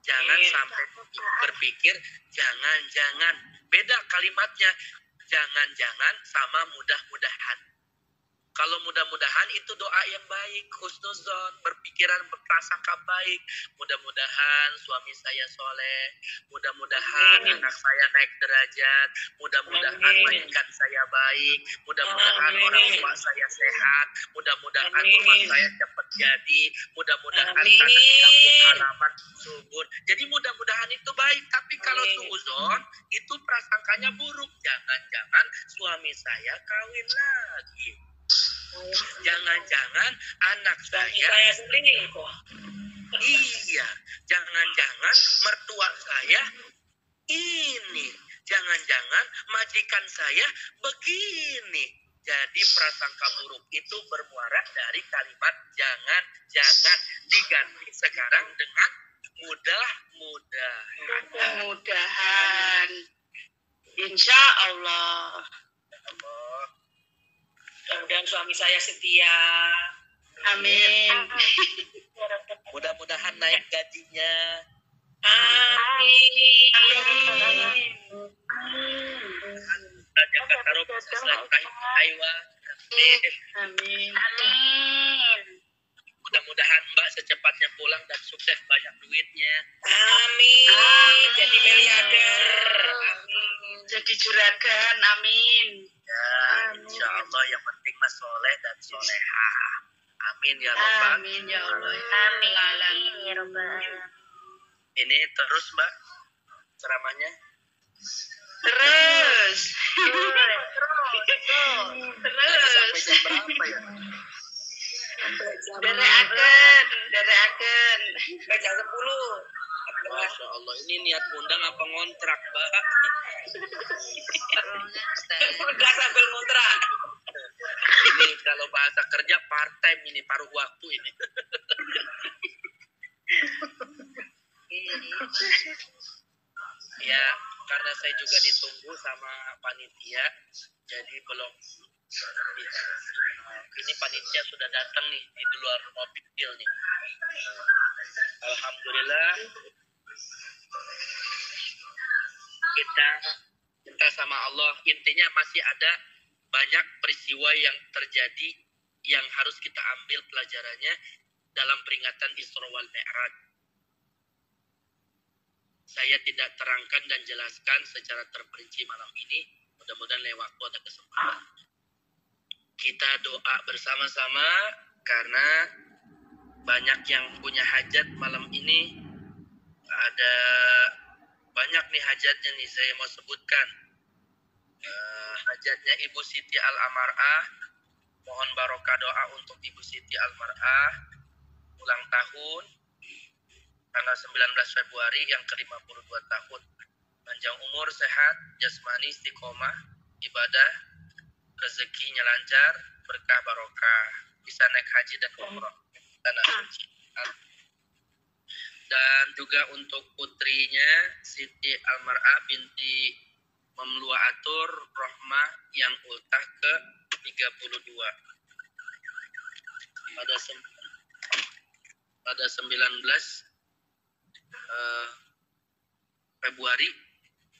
[SPEAKER 2] Jangan sampai berpikir jangan-jangan. Beda kalimatnya. Jangan-jangan sama mudah-mudahan. Kalau mudah-mudahan itu doa yang baik, husnuzon, berpikiran berprasangka baik. Mudah-mudahan suami saya soleh, mudah-mudahan anak saya naik derajat, mudah-mudahan majikan saya baik, mudah-mudahan orang tua saya sehat, mudah-mudahan rumah saya cepat jadi, mudah-mudahan anak di kampung halaman subur. Jadi mudah-mudahan itu baik, tapi kalau suuzon itu prasangkanya buruk. Jangan-jangan suami saya kawin lagi. Jangan-jangan anak saya selingkuh. Iya, jangan-jangan mertua saya ini. Jangan-jangan majikan saya begini. Jadi prasangka buruk itu bermuara dari kalimat jangan-jangan, diganti sekarang dengan mudah-mudahan.
[SPEAKER 3] Insya Allah. Dan suami saya setia. Amin.
[SPEAKER 2] Mudah-mudahan naik gajinya.
[SPEAKER 3] Amin.
[SPEAKER 2] Jakarta Rob
[SPEAKER 3] Amin.
[SPEAKER 2] Mudah-mudahan Mbak secepatnya pulang dan sukses banyak duitnya.
[SPEAKER 3] Amin. Jadi miliarder. Amin. Jadi juragan. Amin.
[SPEAKER 2] Ya, insya Allah yang penting mas soleh dan soleha. Amin ya Rabbal.
[SPEAKER 3] Amin ya Allah.
[SPEAKER 1] Amin ya Rabbal.
[SPEAKER 2] Ini terus Mbak ceramahnya.
[SPEAKER 3] Terus.
[SPEAKER 2] Sampai jam berapa ya?
[SPEAKER 3] Derakan. Ke jam 10.
[SPEAKER 2] Masya Allah, ini niat undang apa ngontrak, Mbak?
[SPEAKER 3] Udah sambil ngontrak.
[SPEAKER 2] Ini kalau bahasa kerja part time ini, paruh waktu ini. Ya, karena saya juga ditunggu sama panitia, jadi belum. Ini panitia sudah datang nih di luar mobil nih. Alhamdulillah kita minta sama Allah, intinya masih ada banyak peristiwa yang terjadi yang harus kita ambil pelajarannya dalam peringatan Isra wal Mi'raj. Saya tidak terangkan dan jelaskan secara terperinci malam ini, mudah-mudahan lewat waktu ada kesempatan. Kita doa bersama-sama karena banyak yang punya hajat malam ini. Ada banyak nih hajatnya nih, saya mau sebutkan. Hajatnya Ibu Siti Al-Amar'ah, mohon barokah doa untuk Ibu Siti Al-Mar'ah, ulang tahun tanggal 19 Februari yang ke-52 tahun. Panjang umur, sehat, jasmani, istiqomah, ibadah, rezekinya lancar, berkah barokah, bisa naik haji dan umroh tanah suci. Dan juga untuk putrinya Siti Al-Mar'ah binti Mamlua Atur Rohmah yang ultah ke-32 pada 19 Februari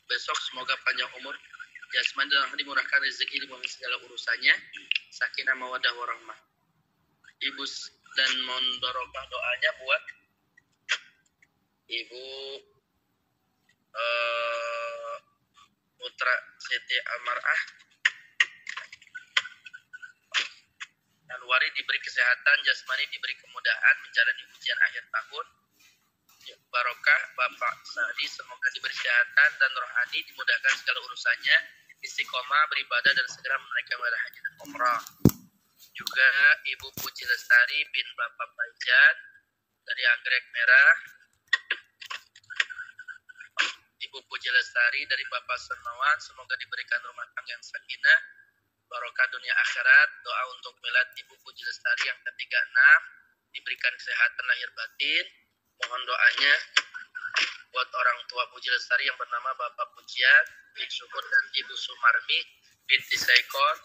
[SPEAKER 2] besok. Semoga panjang umur, jasmani dan dimurahkan rezeki, dimudahkan segala urusannya, sakinah mawaddah warahmah. Ibu dan mohon barokah doanya buat Ibu putra Siti Al-Mar'ah Anwari diberi kesehatan jasmani, diberi kemudahan menjalani ujian akhir tahun. Barokah Bapak Sadi semoga diberi kesehatan dan rohani, dimudahkan segala urusannya, istiqomah beribadah dan segera menunaikan ibadah haji dan umrah. Juga Ibu Puji Lestari bin Bapak Faizan dari Anggrek Merah, Ibu Puji Lestari dari Bapak Sermawan, semoga diberikan rumah tangga yang sakinah, barokah dunia akhirat. Doa untuk milad Ibu Puji Lestari yang ke-36, diberikan kesehatan lahir batin. Mohon doanya buat orang tua Puji Lestari yang bernama Bapak Pujian bin Syukur dan Ibu Sumarmi binti Saikon,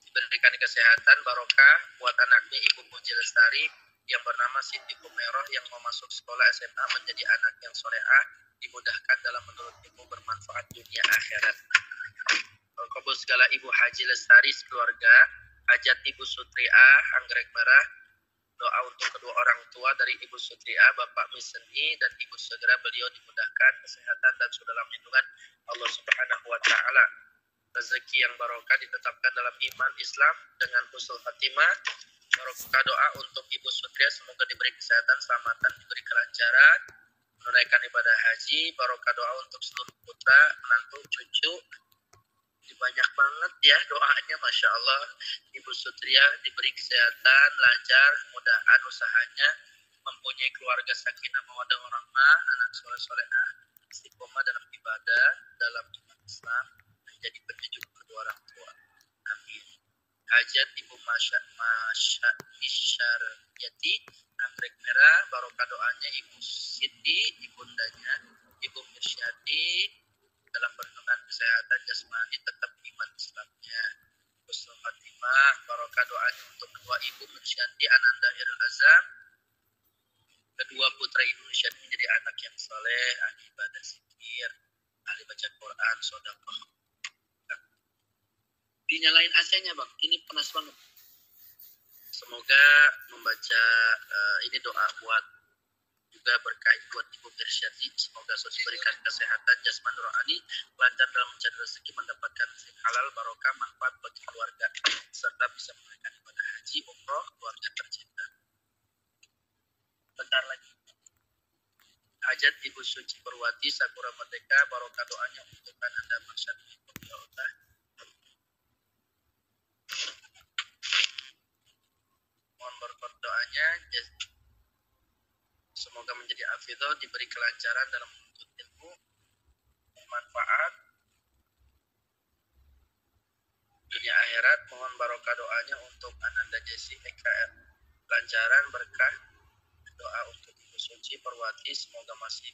[SPEAKER 2] diberikan kesehatan barokah. Buat anaknya Ibu Puji Lestari yang bernama Siti Kumeroh yang mau masuk sekolah SMA menjadi anak yang soleah, dimudahkan dalam menurut Ibu bermanfaat dunia akhirat. Kabul segala Ibu Haji Lestari sekeluarga, hajat Ibu Sutriah Anggrek Merah. Doa untuk kedua orang tua dari Ibu Sutriah, Bapak Miseni dan Ibu, segera beliau dimudahkan kesehatan dan sudah dalam lindungan Allah Subhanahu wa Ta'ala. Rezeki yang barokah ditetapkan dalam iman Islam dengan husnul khatimah. Barokah doa untuk Ibu Sutriah, semoga diberi kesehatan, selamatan, diberi kelancaran menunaikan ibadah haji. Barokah doa untuk seluruh putra, menantu, cucu. Banyak banget ya doanya, Masya Allah. Ibu Sutriah diberi kesehatan, lancar, kemudahan usahanya, mempunyai keluarga sakinah mawaddah warahmah, anak soleh-solehah, istiqomah dalam ibadah, dalam iman Islam, menjadi penyejuk kedua orang tua. Amin. Hajat Ibu Misyariyati Anggrek Merah, barokah doanya Ibu Siti, ibundanya Ibu Mirsyati, dalam perlindungan kesehatan jasmani, tetap iman Islamnya, husnul khatimah. Barokah doanya untuk kedua Ibu Mirsyanti Ananda Irul Azam, kedua putra Ibu Mirsyanti menjadi anak yang soleh, ahli ibadah zikir, ahli baca Quran, sedekah. Dinyalain AC-nya Bang, ini panas banget. Semoga membaca ini doa buat juga berkait buat Ibu Mirsyati, semoga selalu diberikan kesehatan jasmani rohani, lancar dalam mencari rezeki, mendapatkan rezeki halal, barokah, manfaat bagi keluarga, serta bisa menunaikan ibadah haji umroh keluarga tercinta. Bentar lagi. Hajat Ibu Suci Perwati Sakura Merdeka, barokah doanya untuk Ananda Masyarakat ya Allah. Mohon berkat doanya, semoga menjadi hafidhah, diberi kelancaran dalam menuntut ilmu, bermanfaat dunia akhirat. Mohon barokah doanya untuk Ananda Jesi EKR, lancaran berkah. Doa untuk Ibu Suci Perwati, semoga masih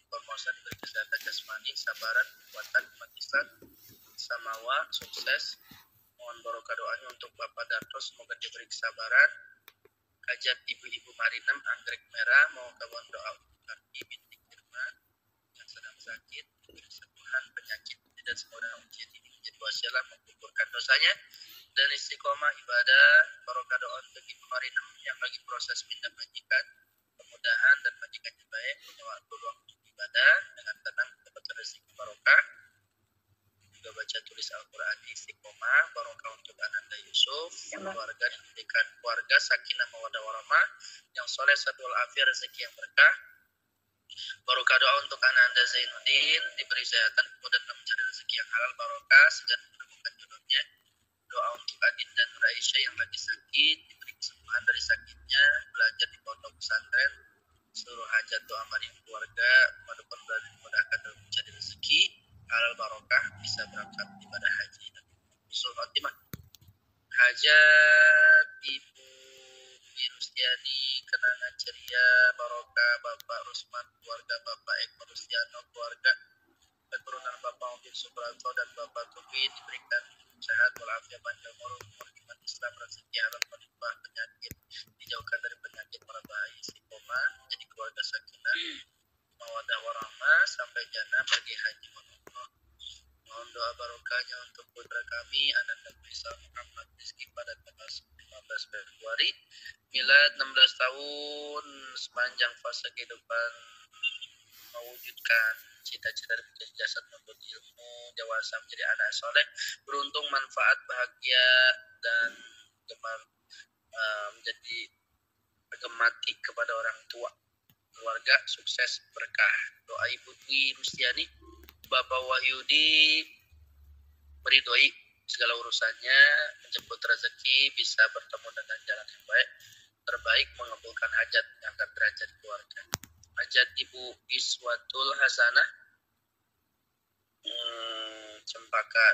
[SPEAKER 2] bermosa, diberi kesehatan jasmani, sabaran, kekuatan umat Islam, samawa, sukses. Mohon barokah doanya untuk Bapak Darto, semoga diberi kesabaran. Hajat Ibu-Ibu Marinem Anggrek Merah, mohon kawan doa untuk Karti binti Firman yang sedang sakit, kesembuhan penyakit dan semoga ujian ini menjadi wasilah menggugurkan dosanya dan istiqomah ibadah. Barokah doa untuk Ibu Marinem yang lagi proses pindah majikan, kemudahan dan majikannya baik, punya waktu luang untuk ibadah dengan tenang, dapat rezeki barokah. Juga baca tulis Al-Quran istiqomah. Barokah untuk Ananda Yusuf yang keluarga, diberikan keluarga sakinah mawaddah warahmah, yang soleh sadul afiat, rezeki yang berkah. Barokah doa untuk Ananda Zainuddin, diberi kesehatan, kemudian mencari rezeki yang halal, barokah segera menemukan jodohnya. Doa untuk Adinda Nur Aisyah yang lagi sakit, diberi kesembuhan dari sakitnya, belajar di pondok pesantren. Seluruh hajat doa mari keluarga, mudah-mudahan berada dimudahkan dalam mencari rezeki halal, barokah, bisa berangkat ibadah haji dan husnul khatimah. Hajat Ibu Wirustiani kenangan ceria, barokah Bapak Rusman, keluarga Bapak Eko Rustiano, keluarga keturunan Bapak Mobil Subranto dan Bapak Tubi, diberikan sehat walafiat, panjang umur iman Islam, rezeki halal, melimpah, penyakit dijauhkan dari penyakit merebak, istiqomah, jadi keluarga sakinah mawaddah warahmah, sampai jannah pergi haji umroh. Mohon doa barokahnya untuk putra kami Ananda Faisal Muhammad Rizki pada tanggal 15 Februari, milad 16 tahun, sepanjang fase kehidupan mewujudkan cita-cita dan menjadi jasad menuntut ilmu, dewasa menjadi anak soleh, beruntung, manfaat, bahagia dan gemar, menjadi gemati kepada orang tua, keluarga, sukses, berkah. Doa Ibu Dwi Rustiani Bapak Wahyudi meridhoi segala urusannya, menjemput rezeki, bisa bertemu dengan jalan yang baik, terbaik mengabulkan hajat, mengangkat derajat keluarga. Hajat Ibu Iswatul Hasanah, Cempaka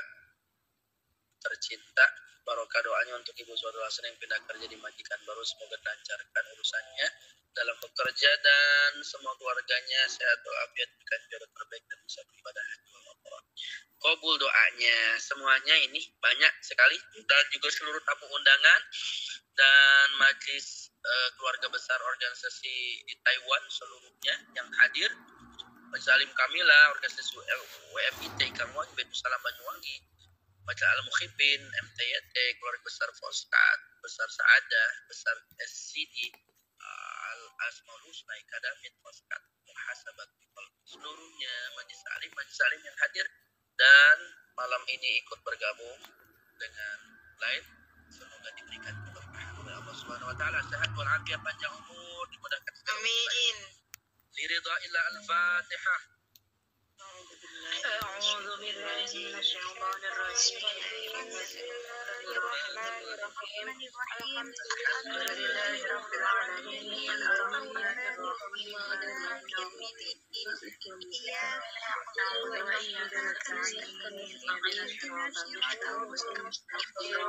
[SPEAKER 2] tercinta, barokah doanya untuk Ibu Iswatul Hasanah yang pindah kerja di majikan baru, semoga dilancarkan urusannya dalam bekerja dan semua keluarganya sehat walafiat, diberikan jodoh terbaik dan bisa beribadah haji Allah. Kabul doanya semuanya ini banyak sekali, dan juga seluruh tamu undangan dan majelis keluarga besar organisasi di Taiwan seluruhnya yang hadir, Salim Kamila, organisasi WMIT Kangwang, Betul Salam Banyuwangi, Baca Al-Mukhibin, MTYT, keluarga besar Foskat, besar Saadah, besar SCD, Al-Asmaul Husna, Kadamit, Foskat, Muhasabat, seluruhnya Majelis Salim yang hadir dan malam ini ikut bergabung dengan lain, semoga diberikan keberkahan oleh Allah Subhanahu wa taala, sehat walafiat, panjang umur, dimudahkan segala
[SPEAKER 3] Amin.
[SPEAKER 2] liridha illa al-Fatihah.
[SPEAKER 1] أعوذ بالله من الشيطان الرجيم بسم الله الرحمن الرحيم الحمد لله رب العالمين الرحمن الرحيم مالك يوم الدين إياك نعبد وإياك نستعين اهدنا الصراط المستقيم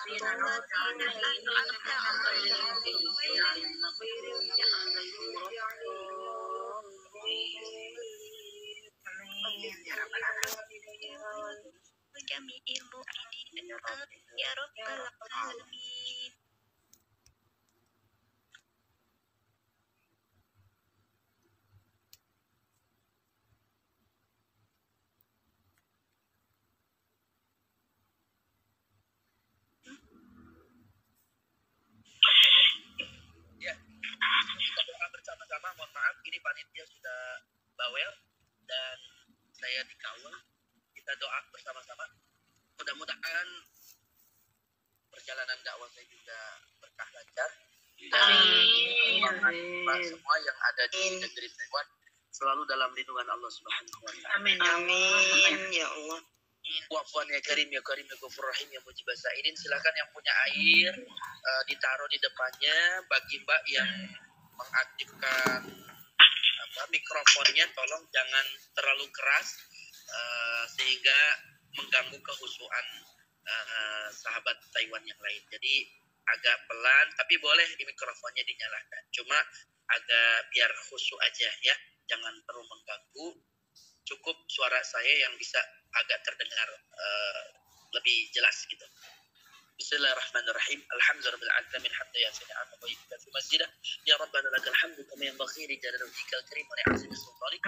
[SPEAKER 1] صراط الذين أنعمت عليهم غير المغضوب عليهم ولا الضالين يا رب العالمين وجميع المؤمنين يا رب العالمين.
[SPEAKER 2] Ya, kita doa bersama-sama. Mohon maaf, ini panitia sudah bawel dan saya dikawal. Kita doa bersama-sama. Mudah-mudahan perjalanan dakwah saya juga berkah lancar. Dan semua yang ada di negeri Taiwan selalu dalam lindungan Allah Subhanahu wa taala.
[SPEAKER 3] Amin. Amin. Ya Allah.
[SPEAKER 2] Wa'fuan ya Karim ya Karim ya Ghafur Rahim ya Mujibah Sa'idin. Silakan yang punya air ditaruh di depannya. Bagi Mbak yang mengaktifkan mikrofonnya, tolong jangan terlalu keras sehingga mengganggu kehusuan sahabat Taiwan yang lain. Jadi agak pelan, tapi boleh di mikrofonnya dinyalakan. Cuma agak biar khusyuk aja ya, jangan terlalu mengganggu. Cukup suara saya yang bisa agak terdengar lebih jelas gitu. Bismillahirrahmanirrahim. Alhamdulillahirabbil alamin. Hamdan ya sami'an wa tayyibun fi masjidah. Ya Rabbana lakal hamdu kama yanbaghi li jalali wajhikal karim wa li'azimi sultanik.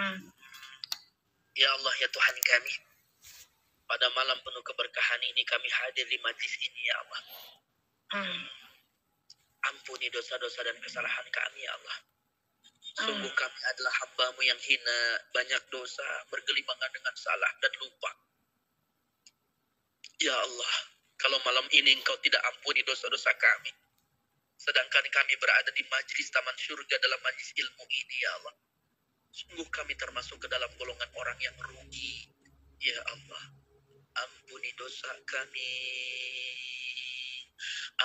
[SPEAKER 2] Ya Allah ya Tuhan kami, pada malam penuh keberkahan ini kami hadir di majlis ini ya Allah. Ampuni dosa-dosa dan kesalahan kami ya Allah. Sungguh kami adalah hamba-Mu yang hina, banyak dosa, bergelimangan dengan salah dan lupa. Ya Allah, kalau malam ini Engkau tidak ampuni dosa-dosa kami, sedangkan kami berada di majlis taman surga dalam majlis ilmu ini ya Allah, sungguh kami termasuk ke dalam golongan orang yang rugi. Ya Allah, ampuni dosa kami,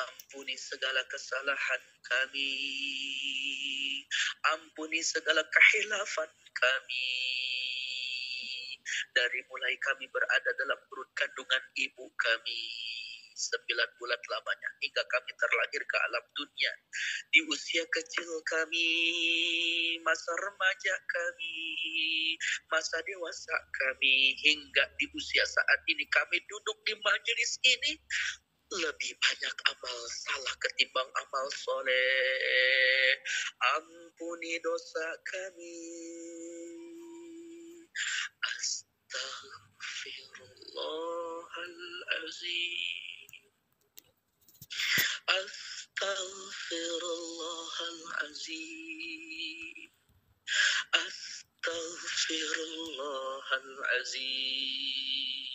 [SPEAKER 2] ampuni segala kesalahan kami, ampuni segala kehilafan kami. Dari mulai kami berada dalam perut kandungan ibu kami 9 bulan lamanya hingga kami terlahir ke alam dunia, di usia kecil kami, masa remaja kami, masa dewasa kami, hingga di usia saat ini kami duduk di majelis ini, lebih banyak amal salah ketimbang amal soleh. Ampuni dosa kami. Astaghfirullahalazim. Astaghfirullahalazim. Astaghfirullahalazim.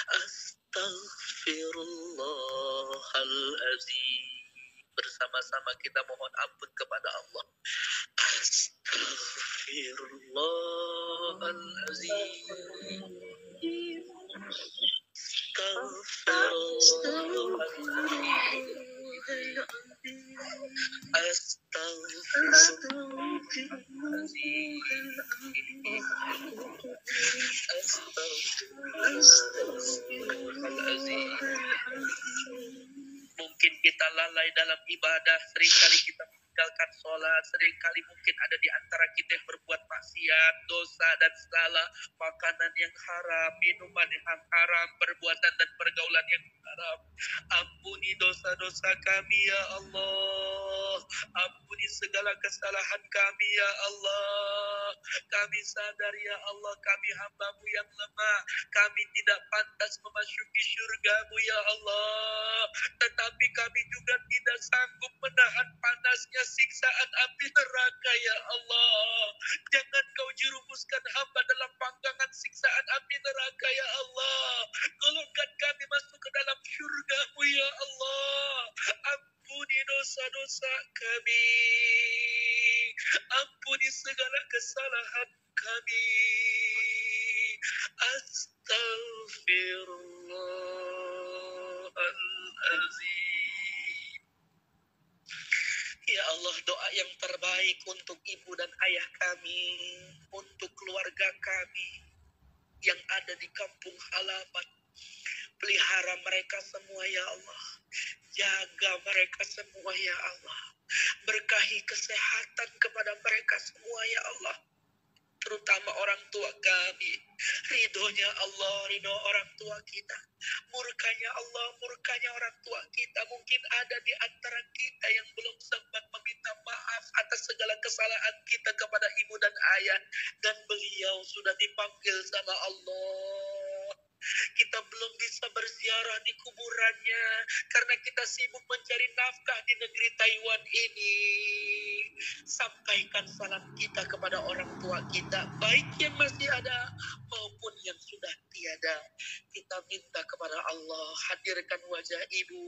[SPEAKER 2] Astaghfirullahalazim. Bersama-sama kita mohon ampun kepada Allah. Astaghfirullah. Mungkin kita lalai dalam ibadah, seringkali kita meninggalkan sholat, seringkali mungkin ada di antara kita yang berbuat maksiat, dosa dan salah, makanan yang haram, minuman yang haram, perbuatan dan pergaulan yang haram. Ampuni dosa-dosa kami ya Allah. Ampuni segala kesalahan kami ya Allah. Kami sadar ya Allah, kami hamba-Mu yang lemah. Kami tidak pantas memasuki surga-Mu ya Allah. Tetapi kami juga tidak sanggup menahan panasnya siksaan api neraka ya Allah. Jangan Kau jerumuskan hamba dalam panggangan siksaan api neraka ya Allah. Golongkan kami masuk ke dalam surga-Mu ya Allah. Ampuni dosa-dosa kami. Ampuni segala kesalahan kami. Astaghfirullahaladzim. Ya Allah, doa yang terbaik untuk ibu dan ayah kami, untuk keluarga kami yang ada di kampung halaman. Pelihara mereka semua ya Allah. Jaga mereka semua ya Allah. Berkahi kesehatan kepada mereka semua ya Allah. Terutama orang tua kami. Ridhonya Allah, ridho orang tua kita. Murkanya Allah, murkanya orang tua kita. Mungkin ada di antara kita yang belum sempat meminta maaf atas segala kesalahan kita kepada ibu dan ayah. Dan beliau sudah dipanggil sama Allah. Kita belum bisa berziarah di kuburannya karena kita sibuk mencari nafkah di negeri Taiwan ini. Sampaikan salam kita kepada orang tua kita, baik yang masih ada maupun yang sudah tiada. Kita minta kepada Allah, hadirkan wajah ibu,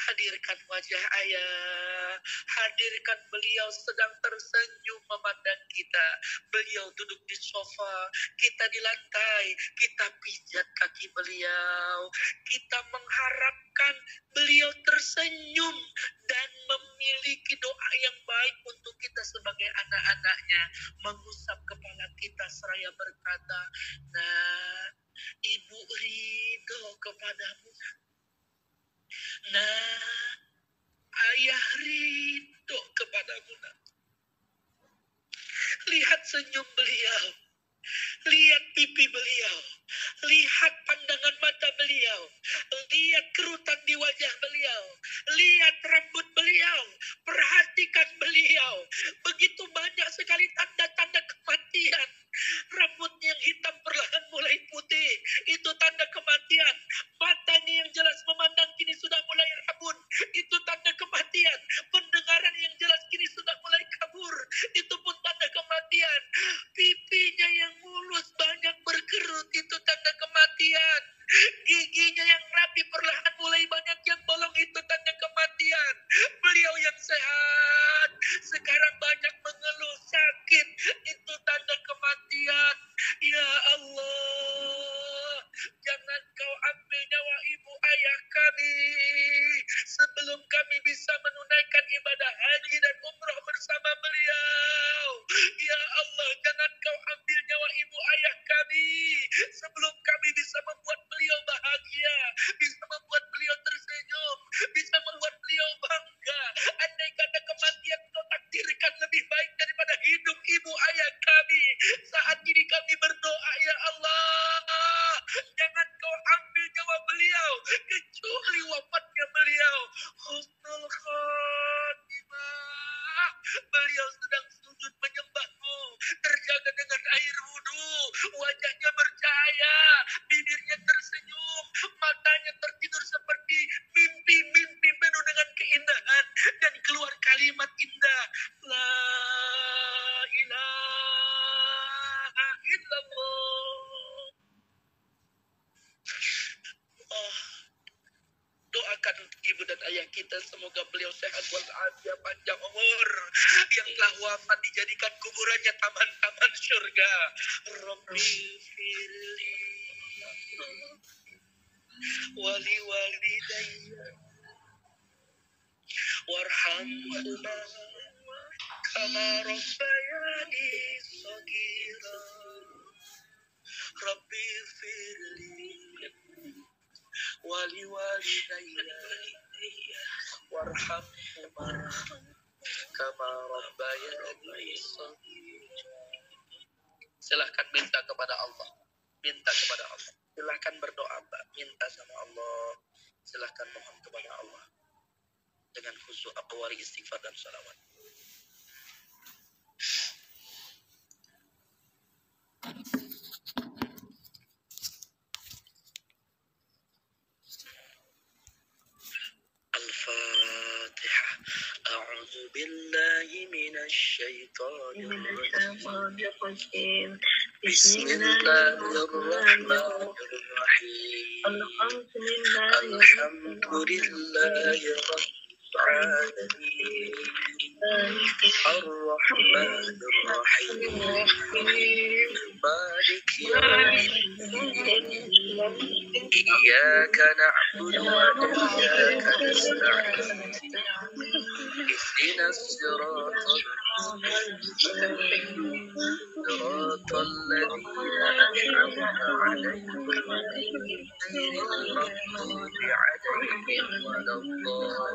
[SPEAKER 2] hadirkan wajah ayah, hadirkan beliau sedang tersenyum memandang kita. Beliau duduk di sofa, kita di lantai, kita pijat kaki beliau. Kita mengharapkan beliau tersenyum dan memiliki doa yang baik untuk kita sebagai anak-anaknya. Mengusap kepala kita seraya berkata, "Nah, ibu ridho kepadamu. Nah, ayah ridho kepadamu. Nah." Lihat senyum beliau. Lihat pipi beliau. Lihat pandangan mata beliau. Lihat kerutan di wajah beliau. Lihat rambut beliau. Perhatikan beliau. Begitu banyak sekali tanda-tanda kematian. Rambutnya yang hitam perlahan mulai putih. Itu tanda kematian. Matanya yang jelas memandang kini sudah mulai rabun. Itu tanda kematian. Pendengaran yang jelas kini sudah mulai kabur. Itu pun tanda kematian. Pipinya yang mulus banyak berkerut. Itu tanda kematian. Giginya yang rapi perlahan mulai banyak yang bolong. Itu tanda kematian. Beliau yang sehat sekarang banyak mengeluh sakit. ayah kita, semoga beliau sehat walafiat, panjang umur. Yang telah wafat dijadikan kuburannya taman-taman surga. Rabbi firli wali walidayya warhamhuma kama rabbayani shaghira. Rabbi firli wali walidayya warhamhuma kama rabbayani shaghira. Silahkan minta kepada Allah. Minta kepada Allah. Silahkan berdoa, Mbak. Minta sama Allah. Silahkan mohon kepada Allah. Dengan khusyuk, aqwali, istighfar, dan salawat. Al-Fatihah. A'udzu billahi minasy syaithanir rajim. Bismillahirrahmanirrahim. Alhamdulillahi rabbil alamin. Ar-Rahmanir Rahim. Maliki yaumiddin. Iyyaka na'budu wa iyyaka nasta'in. Ihdinas siratal mustaqim. Siratal ladzina an'amta 'alaihim ghairil maghdubi 'alaihim waladdallin.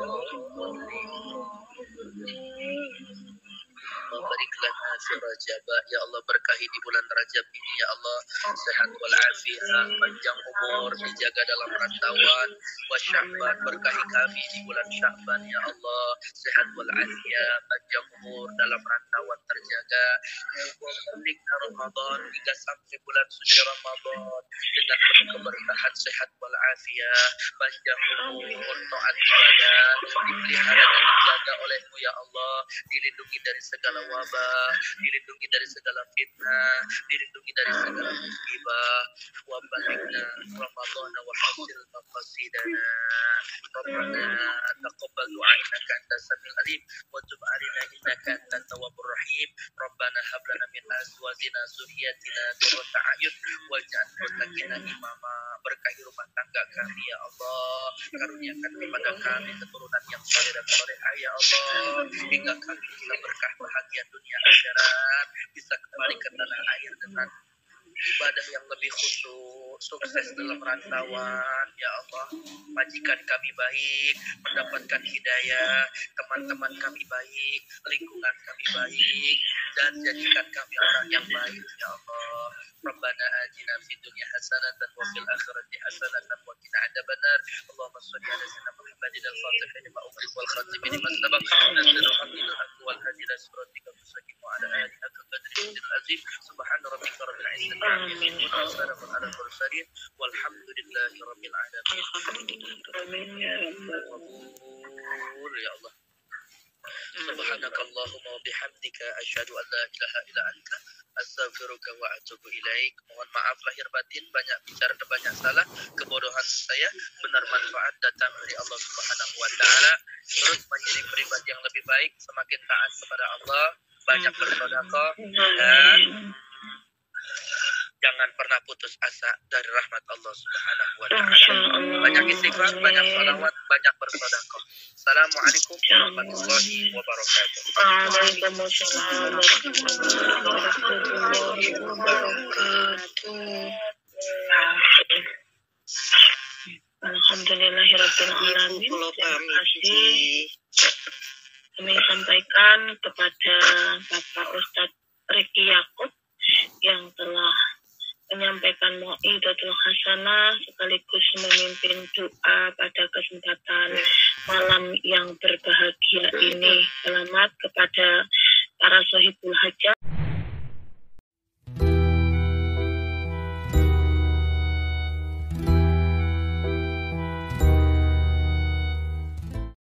[SPEAKER 2] Barik lana fi Rajab, ya Allah, berkahi di bulan Rajab ini, ya Allah, sehat walafiat, panjang umur, dijaga dalam rantauan. Wa Sya'ban, berkahi kami di bulan Sya'ban, ya Allah, sehat walafiat, panjang umur, dalam rantauan terjaga. Wa balikna Ramadan, hingga sampai bulan suci Ramadan dengan penuh keberkahan, sehat walafiat, panjang umur, taat ibadah, dipelihara dan dijaga oleh-Mu, ya Allah, dilindungi dari segala wabah, dilindungi dari segala fitnah, dilindungi dari segala musibah. Wa balikna Ramadan wa hasil maqasidana. Rabbana taqabbal du'a innaka antas samiul alim wa tub 'alaina innaka antat tawwabur rahim. Rabbana hab lana min azwajina dzurriyyatina qurrata a'yun waj'alna lil muttaqina imama. Berkahi rumah tangga kami, ya Allah, karuniakan kepada kami keturunan yang saleh dan salehah, ya Allah, hingga kami bisa berkah bahagia dunia akhirat, bisa kembali ke tanah air dengan ibadah yang lebih khusyuk, sukses dalam rantauan, ya Allah. Majikan kami baik, mendapatkan hidayah, teman-teman kami baik, lingkungan kami baik, dan jadikan kami orang yang baik, ya Allah. Rabbana atina fid dunya hasanatan wa fil akhirati hasanatan wa qina adzabannar. Allahumma shalli ala sayyidina Muhammadin al-fatih lima ughliq wal khatim lima sabaq nasrul haqqil haqq wal hadi ila siratikal mustaqim wa ala alihi haqqa qadrihi al-azim. Subhana rabbika rabbil izzati amma yasifun wa salamun ala al-mursalin walhamdulillahi rabbil alamin.
[SPEAKER 3] Amin ya rabbal
[SPEAKER 2] Ya Allah. Subhanakallahumma wa bihamdika asyhadu an la ilaha illa anta astaghfiruka wa atubu ilaik. Mohon maaf lahir batin, banyak bicara dan banyak salah, kebodohan saya, benar manfaat datang dari Allah Subhanahu wa taala. Terus menjadi pribadi yang lebih baik, semakin taat kepada Allah, banyak bersedekah, dan jangan pernah putus asa dari rahmat Allah Subhanahu wa taala. Banyak istighfar, banyak shalawat, banyak bersedekah. Assalamualaikum warahmatullahi wabarakatuh.
[SPEAKER 3] Waalaikumsalam warahmatullahi wabarakatuh. Alhamdulillahirabbil alamin. Terima kasih kami sampaikan kepada Bapak Ustadz Riki Yaakob yang telah menyampaikan mau'idatul hasanah sekaligus memimpin doa pada kesempatan malam yang berbahagia ini. Selamat kepada para sohibul hajat.